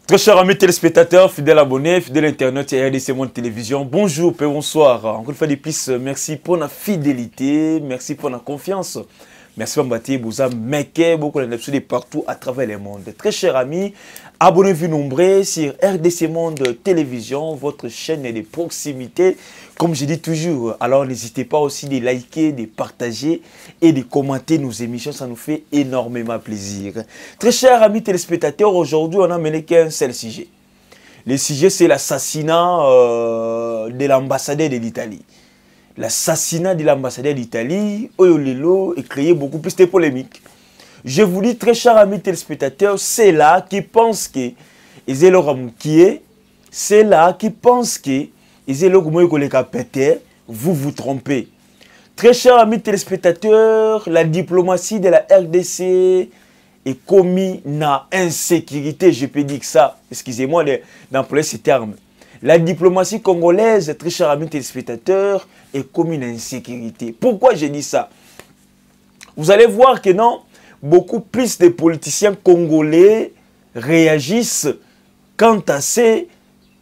Très chers amis téléspectateurs, fidèles abonnés, fidèles internautes et RDC Monde Télévision, bonjour et bonsoir. Encore une fois de plus, merci pour la fidélité, merci pour la confiance. Merci pour m'attendre, vous avez beaucoup de partout à travers le monde. Très chers amis, abonnez-vous nombreux sur RDC Monde Télévision, votre chaîne de proximité. Comme je dis toujours, alors n'hésitez pas aussi de liker, de partager et de commenter nos émissions, ça nous fait énormément plaisir. Très chers amis téléspectateurs, aujourd'hui on a mené qu'un seul sujet. Le sujet c'est l'assassinat de l'ambassadeur de l'Italie. L'assassinat de l'ambassadeur d'Italie, Oyolelo, a créé beaucoup plus de polémiques. Je vous dis, très chers amis téléspectateurs, c'est là qui pensent que c'est là qui pensent que vous vous trompez. Très chers amis téléspectateurs, la diplomatie de la RDC est commise dans insécurité, je peux dire que ça, excusez-moi d'employer ce terme. La diplomatie congolaise, très chers amis téléspectateurs, est commise dans insécurité. Pourquoi je dis ça? Vous allez voir que non, beaucoup plus de politiciens congolais réagissent quant à ces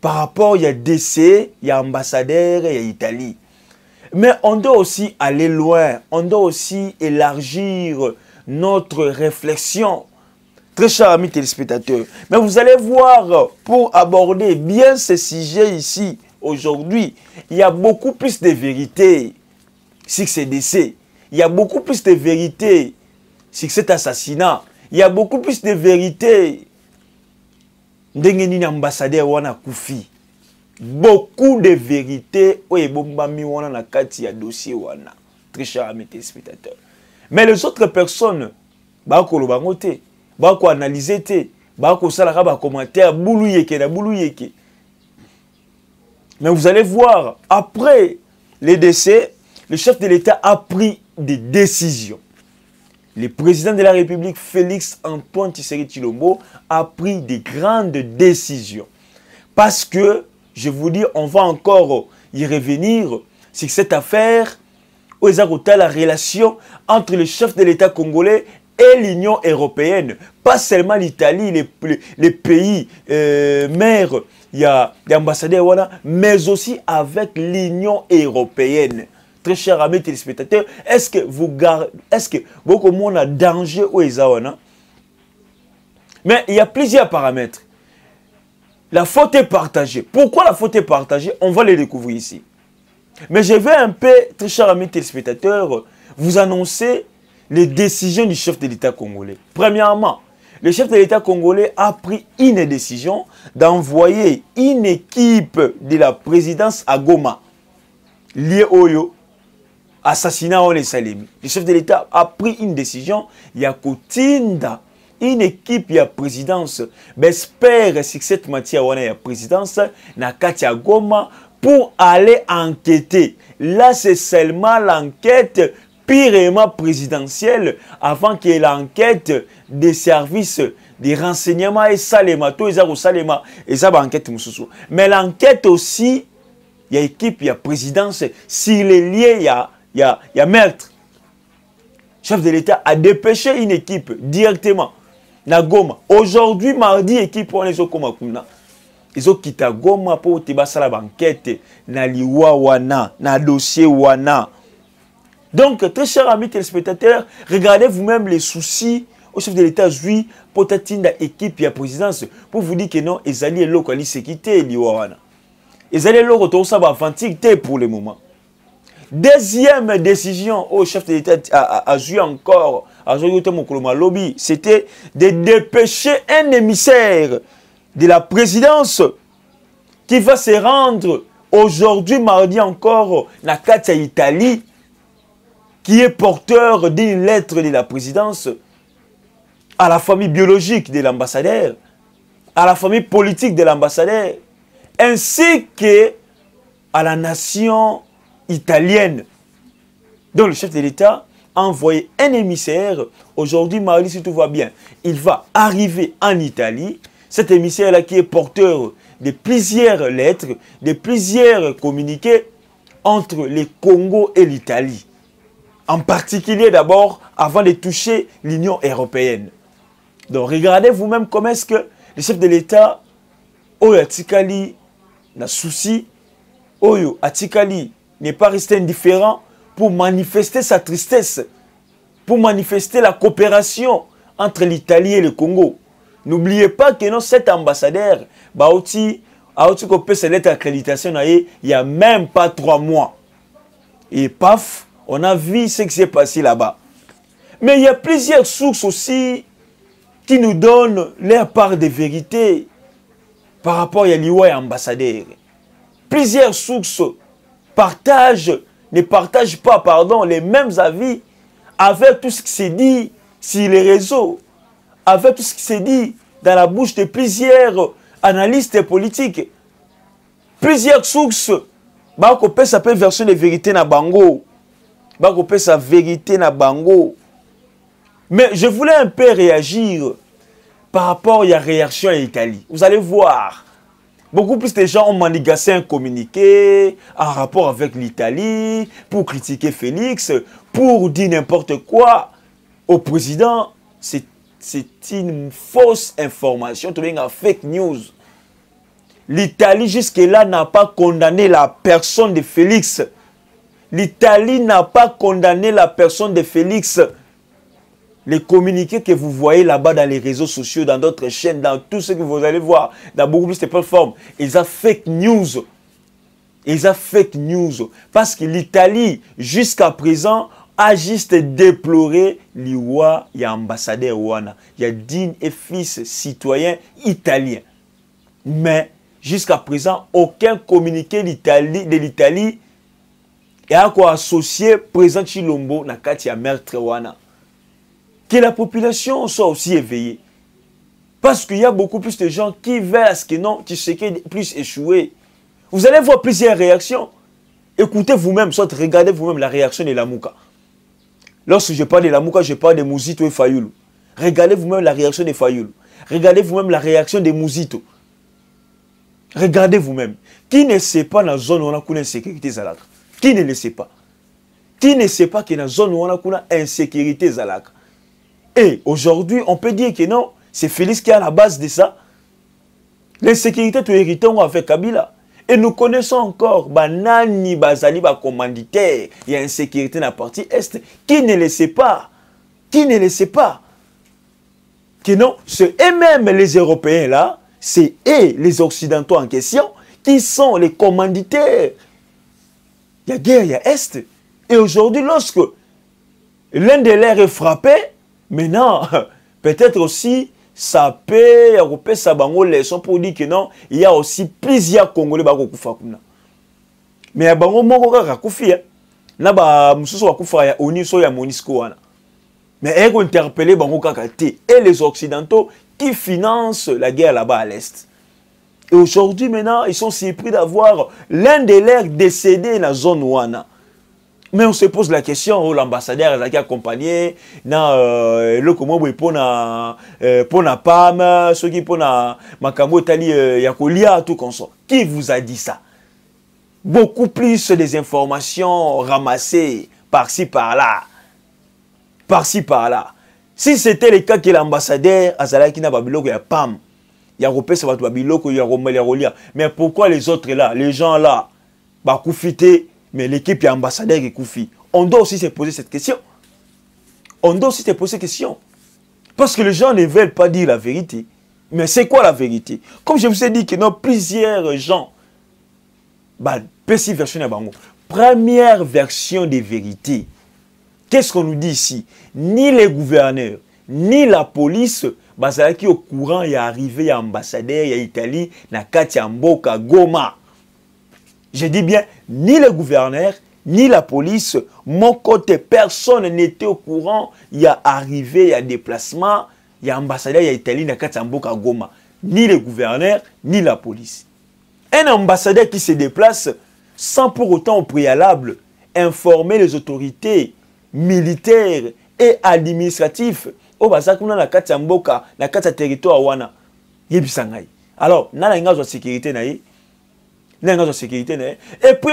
par rapport, il y a DC, il y a ambassadeur, il y a Italie. Mais on doit aussi aller loin, on doit aussi élargir notre réflexion. Très chers amis téléspectateurs. Mais vous allez voir, pour aborder bien ce sujet ici, aujourd'hui, il y a beaucoup plus de vérité sur ce décès. Il y a beaucoup plus de vérité sur cet assassinat. Il y a beaucoup plus de vérité. Ndengeni ambassadeur wana kufi. Beaucoup de vérité bombami wana na kati ya dossier wana. Très chers amis téléspectateurs. Mais les autres personnes bako lo bangote, bako analyser te, bako salaka ba commentaire boulou yeke na boulou yeke. Mais vous allez voir, après les décès, le chef de l'État a pris des décisions. Le président de la République, Félix Antoine Tshisekedi Tshilombo, a pris de grandes décisions. Parce que, je vous dis, on va encore y revenir sur cette affaire où il y a la relation entre le chef de l'État congolais et l'Union européenne. Pas seulement l'Italie, les pays mères, il y a des ambassadeurs, mais aussi avec l'Union européenne. Très chers amis téléspectateurs, est-ce que beaucoup de monde a danger au Ezawana? Mais il y a plusieurs paramètres. La faute est partagée. Pourquoi la faute est partagée? On va les découvrir ici. Mais je vais un peu, très chers amis téléspectateurs, vous annoncer les décisions du chef de l'État congolais. Premièrement, le chef de l'État congolais a pris une décision d'envoyer une équipe de la présidence à Goma, liée au assassinat au Salemi. Le chef de l'État a pris une décision, il y a Kotinda, une équipe, il y a présidence, mais espère si cette matière il y a présidence, na Katia Goma, pour aller enquêter. Là, c'est seulement l'enquête purement présidentielle avant qu'il y ait l'enquête des services des renseignements et Salema, tout ça au Salema, et ça va enquête Moussoussou. Mais l'enquête aussi, il y a équipe, il y a présidence, s'il est lié, il y a meurtre. Le chef de l'État a dépêché une équipe directement. Na Goma. Aujourd'hui, mardi, équipe, on les a comme Kuna. Ils ont quitté Goma pour te basser la banquette. Na liwa wana, na dossier wana. Donc, très chers amis téléspectateurs, regardez vous-même les soucis au chef de l'État juif pour t'atteindre l'équipe et la présidence pour vous dire que non, ils allaient localiser sécurité liwa wana. Ils allaient le retour ça va pour le moment. Deuxième décision au chef de l'État a joué encore, c'était de dépêcher un émissaire de la présidence qui va se rendre aujourd'hui, mardi encore, dans Katia Italie, qui est porteur d'une lettre de la présidence à la famille biologique de l'ambassadeur, à la famille politique de l'ambassadeur, ainsi que à la nation italienne. Donc le chef de l'État a envoyé un émissaire. Aujourd'hui, mardi, si tout va bien, il va arriver en Italie. Cet émissaire-là qui est porteur de plusieurs lettres, de plusieurs communiqués entre le Congo et l'Italie. En particulier d'abord, avant de toucher l'Union européenne. Donc regardez vous-même comment est-ce que le chef de l'État oyo atikali na souci, oyo atikali n'est pas resté indifférent pour manifester sa tristesse, pour manifester la coopération entre l'Italie et le Congo. N'oubliez pas que non, cet ambassadeur, Baouti, Aouti Kopé, cette lettre d'accréditation, il n'y a même pas 3 mois. Et paf, on a vu ce qui s'est passé là-bas. Mais il y a plusieurs sources aussi qui nous donnent leur part de vérité par rapport à l'Iwa et ambassadeur. Plusieurs sources ne partagent pas, pardon, les mêmes avis avec tout ce qui s'est dit sur les réseaux, avec tout ce qui s'est dit dans la bouche de plusieurs analystes politiques. Plusieurs sources, bakopé sa version de vérité na bango, bakopé sa vérité na bango. Mais je voulais un peu réagir par rapport à la réaction en Italie. Vous allez voir, beaucoup plus de gens ont manigassé un communiqué en rapport avec l'Italie pour critiquer Félix, pour dire n'importe quoi au président. C'est une fausse information, tout le monde a fake news. L'Italie jusque-là n'a pas condamné la personne de Félix. L'Italie n'a pas condamné la personne de Félix. Les communiqués que vous voyez là-bas dans les réseaux sociaux, dans d'autres chaînes, dans tout ce que vous allez voir, dans beaucoup plus de plateformes, ils ont fake news. Ils ont fake news. Parce que l'Italie, jusqu'à présent, a juste déploré l'Iwa, il y a ambassadeur Wana. Il y a digne et fils citoyen italien. Mais, jusqu'à présent, aucun communiqué de l'Italie est encore associé présent Chilombo na kati ya meurtre Wana. Que la population soit aussi éveillée. Parce qu'il y a beaucoup plus de gens qui veulent à ce que non, Tshisekedi puisse échouer. Vous allez voir plusieurs réactions. Écoutez vous-même, soit regardez vous-même la réaction de Lamuka. Lorsque je parle de Lamuka, je parle de Mouzito et Fayoulou. Regardez vous-même la réaction de Fayoulou. Regardez vous-même la réaction de Mouzito. Regardez vous-même. Qui ne sait pas dans la zone où on a une insécurité zalaka? Qui ne le sait pas? Qui ne sait pas que dans la zone où on a une insécurité zalaka? Et aujourd'hui, on peut dire que non, c'est Félix qui est à la base de ça. L'insécurité, tu hérites avec Kabila. Et nous connaissons encore Banani, Bazali, commanditaire. Il y a insécurité dans la partie Est. Qui ne le sait pas? Qui ne le sait pas? Que non, c'est eux-mêmes les Européens là, c'est eux les Occidentaux en question, qui sont les commanditaires. Il y a guerre, il y a Est. Et aujourd'hui, lorsque l'un de leurs est frappé, maintenant, peut-être aussi, ça peut y ça bango leçon pour dire que non, il y a aussi plusieurs Congolais qui sont morts. Mais il y a bango moko kaka kufi. Na ba mususu wa kufa ya ONU so ya MONUSCO wana. Mais ils ont interpellé bango kaka te et les Occidentaux qui financent la guerre là-bas à l'Est. Et aujourd'hui, maintenant, ils sont surpris d'avoir l'un de leurs décédés dans la zone wana. Mais on se pose la question, oh, l'ambassadeur qui a accompagné, le comment pour na PAM, ceux qui pour na Makambo Itali Yakolia, tout comme ça. Qui vous a dit ça? Beaucoup plus des informations ramassées par-ci par-là. Par-ci par-là. Si c'était le cas que l'ambassadeur Azalaki na Babiloko ya PAM, Yaropé ça va Babiloko Yarolia. Mais pourquoi les autres là, les gens là, Bakoufité? Mais l'équipe est ambassadeur et Koufi. On doit aussi se poser cette question. On doit aussi se poser cette question. Parce que les gens ne veulent pas dire la vérité. Mais c'est quoi la vérité? Comme je vous ai dit que non, plusieurs gens. Première version de vérité. Qu'est-ce qu'on nous dit ici? Ni les gouverneurs, ni la police, qui au courant, il y a arrivé, il y a ambassadeur, il y a Italie, na Katia Mboka, Goma. Je dis bien, ni le gouverneur, ni la police, mon côté, personne n'était au courant. Il y a arrivé, il y a déplacement, il y a ambassadeur, il y a Italie, il y a Katamboka Goma. Ni le gouverneur, ni la police. Un ambassadeur qui se déplace sans pour autant au préalable informer les autorités militaires et administratives. Oh, bah, ça, on a la Katamboka, la Kata territoire wana. Yébisangay. Alors, n'a la sécurité naïe. Sécurité. Et puis,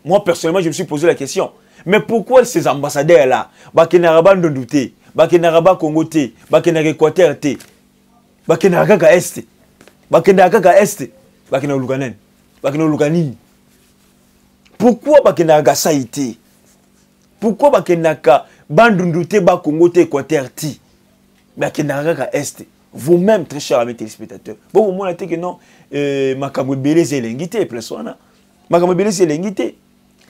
moi personnellement, je me suis posé la question. Mais pourquoi ces ambassadeurs-là, Bakenaraba Ndondouté, Bakenaraba Congoté, Bakenaraba Équateur, Bakenaraba Est, Bakenaraba Est, bakena lukanen bakena lukanini pourquoi bakena gasaïté pourquoi bakena ka bandundute ba Congo te Équateur ti bakena ka est vous-même très chers amis téléspectateurs bon au moins que non makambo belé zelengité persona makambo belé zelengité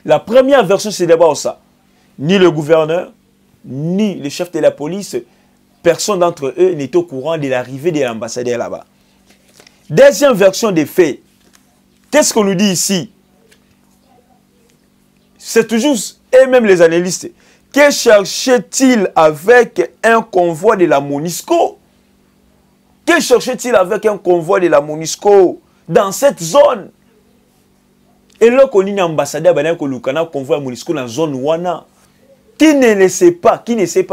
la première version c'est d'abord ça ni le gouverneur ni le chef de la police personne d'entre eux n'est au courant de l'arrivée de l'ambassadeur là-bas. Deuxième version des faits. Qu'est-ce qu'on nous dit ici? C'est toujours, et même les analystes, que cherchait-il avec un convoi de la MONUSCO? Que cherchait-il avec un convoi de la MONUSCO dans cette zone? Et là, qu'on a un ambassadeur, il y a un convoi de la MONUSCO dans la zone Wana. Qui ne sait pas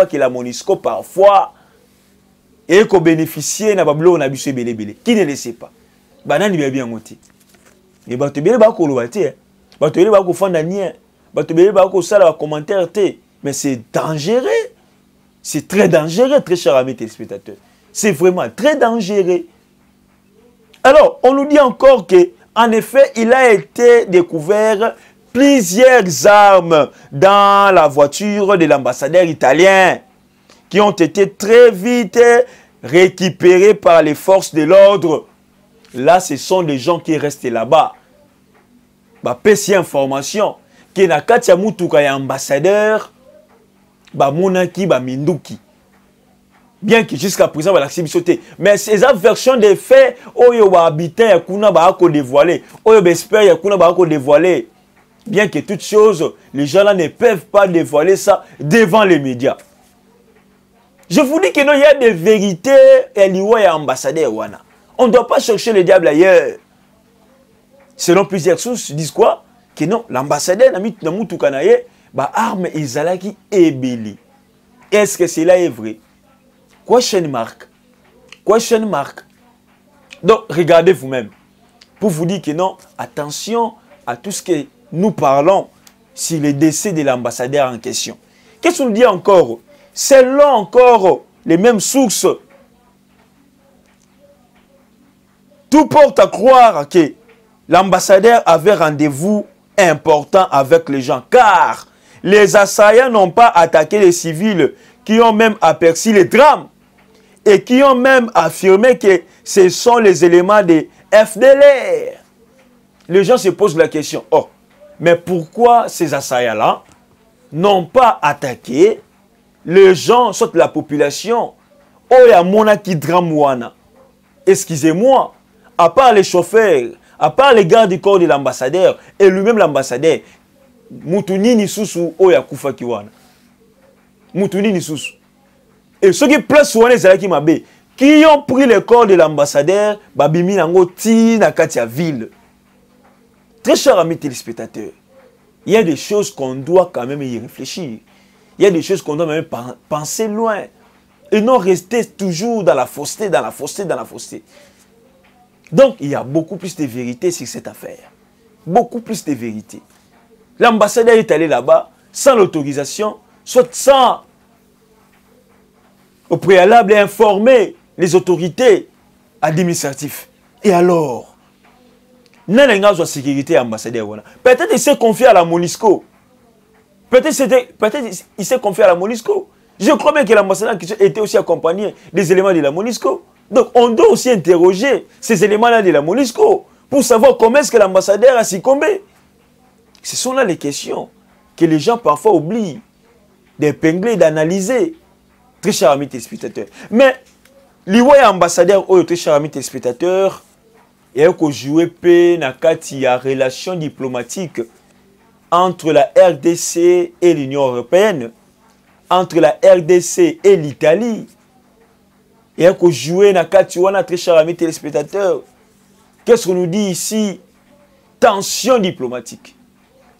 que la MONUSCO parfois et qu'on bénéficie na bablo na biso belé qui ne le sait pas banani bien ngoti et bato belé ba ko lobati bato belé ba ko fanda nien bato belé ba ko sala commentaire té mais c'est dangereux, c'est très dangereux très chers amis téléspectateurs, c'est vraiment très dangereux. Alors on nous dit encore que en effet il a été découvert plusieurs armes dans la voiture de l'ambassadeur italien qui ont été très vite récupérées par les forces de l'ordre. Là, ce sont des gens qui restent là-bas. Bah, PC information qui na katia mutuka ya ambassadeur ba monaki ba minduki. Bien que jusqu'à présent ba l'activité mais ces versions des faits oyo ba habitant ya kuna ba ko dévoiler oyo ba espère ya kuna ba ko dévoiler. Bien que toutes choses, les gens là ne peuvent pas dévoiler ça devant les médias. Je vous dis que non, il y a des vérités et il y a ambassadeur wana. On ne doit pas chercher le diable ailleurs. Selon plusieurs sources, ils disent quoi? Que non, l'ambassadeur n'a mis tout kanaye, bah arme izalaki ebeli. Est-ce que cela est vrai? Question mark. Question mark. Donc, regardez vous-même. Pour vous dire que non, attention à tout ce que nous parlons sur le décès de l'ambassadeur en question. Qu'est-ce qu'on dit encore? Selon encore les mêmes sources, tout porte à croire que l'ambassadeur avait rendez-vous important avec les gens, car les assaillants n'ont pas attaqué les civils qui ont même aperçu les drames et qui ont même affirmé que ce sont les éléments des FDLR. Les gens se posent la question, oh, mais pourquoi ces assaillants-là n'ont pas attaqué les gens, soit la population, oh, il y a monaki dramouana. Excusez-moi, à part les chauffeurs, à part les gardes du corps de l'ambassadeur, et lui-même l'ambassadeur, Moutouni Nisusu, oh, il y a Koufa Kiwana. Moutouni Nisusu. Et ceux qui placent qui ont pris le corps de l'ambassadeur, Babimi Nango Ti Nakatia ville. Très chers amis téléspectateurs, il y a des choses qu'on doit quand même y réfléchir. Il y a des choses qu'on doit même penser loin. Et non rester toujours dans la fausseté, dans la fausseté, dans la fausseté. Donc, il y a beaucoup plus de vérité sur cette affaire. Beaucoup plus de vérité. L'ambassadeur est allé là-bas sans l'autorisation, soit sans au préalable informer les autorités administratives. Et alors, Nanenga soit sécurité ambassadeur. Peut-être il s'est confié à la MONUSCO. Peut-être il s'est confié à la MONUSCO. Je crois bien que l'ambassadeur était aussi accompagné des éléments de la MONUSCO. Donc on doit aussi interroger ces éléments-là de la MONUSCO pour savoir comment est-ce que l'ambassadeur a succombé. Ce sont là les questions que les gens parfois oublient d'épingler, d'analyser. Très chers amis téléspectateurs. Mais l'Ivoire ambassadeur, très chers amis téléspectateurs, il faut jouer la relation diplomatique entre la RDC et l'Union européenne, entre la RDC et l'Italie. Il faut jouer la très chers amis téléspectateurs. Qu'est-ce qu'on nous dit ici? Tension diplomatique.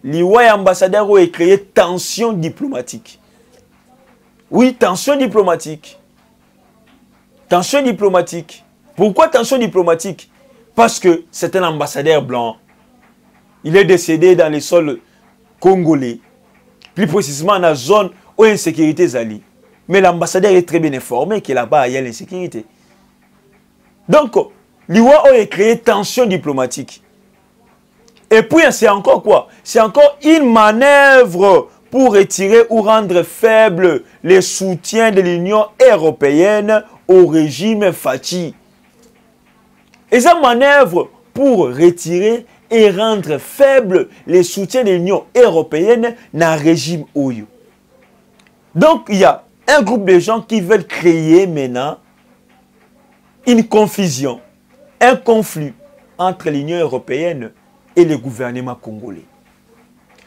L'Ivoire ambassadeur a créé tension diplomatique. Oui, tension diplomatique. Tension diplomatique. Pourquoi tension diplomatique? Parce que c'est un ambassadeur blanc. Il est décédé dans les sols congolais. Plus précisément dans la zone où il y a une sécurité zali. Mais l'ambassadeur est très bien informé que là-bas, il y a l'insécurité. Donc, Liwa a créé tension diplomatique. Et puis, c'est encore quoi? C'est encore une manœuvre pour retirer ou rendre faible les soutiens de l'Union européenne au régime Fathi. Et cette manœuvre pour retirer et rendre faible les soutiens de l'Union européenne dans le régime Oyo. Donc, il y a un groupe de gens qui veulent créer maintenant une confusion, un conflit entre l'Union européenne et le gouvernement congolais.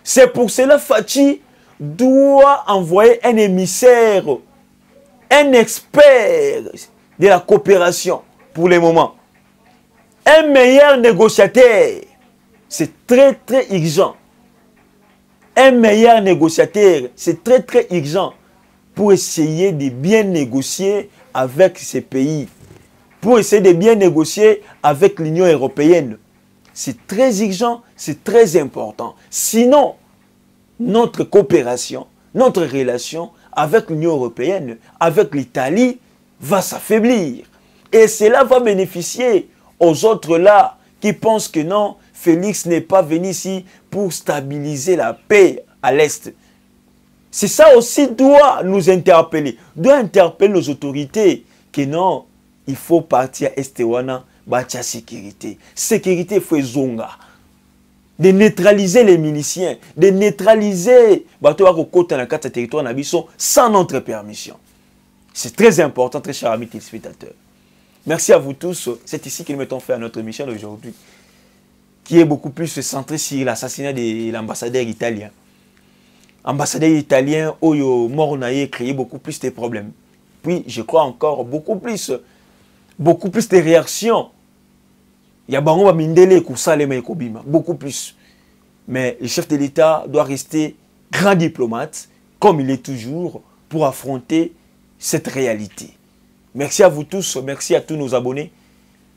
C'est pour cela que Fathi doit envoyer un émissaire, un expert de la coopération pour le moment. Un meilleur négociateur. C'est très très urgent. Un meilleur négociateur, c'est très très urgent pour essayer de bien négocier avec ces pays. Pour essayer de bien négocier avec l'Union européenne. C'est très urgent, c'est très important. Sinon, notre coopération, notre relation avec l'Union européenne, avec l'Italie, va s'affaiblir. Et cela va bénéficier aux autres là qui pensent que non, Félix n'est pas venu ici pour stabiliser la paix à l'Est. C'est ça aussi doit nous interpeller. Doit interpeller nos autorités que non, il faut partir à Estewana, bâtir sécurité. Sécurité, faut zonga. De neutraliser les miliciens, de neutraliser le territoire sans notre permission. C'est très important, très chers amis téléspectateurs. Merci à vous tous. C'est ici que nous mettons fin à notre émission d'aujourd'hui, qui est beaucoup plus centrée sur l'assassinat de l'ambassadeur italien. Ambassadeur italien, Oyo Mornaye, créé beaucoup plus de problèmes. Puis, je crois encore beaucoup plus de réactions. Il y a beaucoup plus. Mais le chef de l'État doit rester grand diplomate, comme il est toujours, pour affronter cette réalité. Merci à vous tous, merci à tous nos abonnés,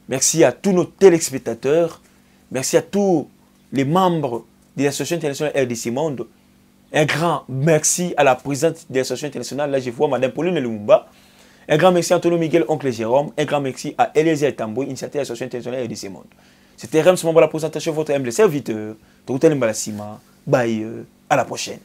merci à tous nos téléspectateurs, merci à tous les membres de l'Association internationale RDC Monde. Un grand merci à la présidente de l'Association internationale, là je vois Mme Pauline Lumumba. Un grand merci à Antonio Miguel, oncle Jérôme. Un grand merci à Eliezer Tamboui, initiateur de l'Association internationale RDC Monde. C'était Rems Momba la présentation, votre humble serviteur. Bye, à la prochaine.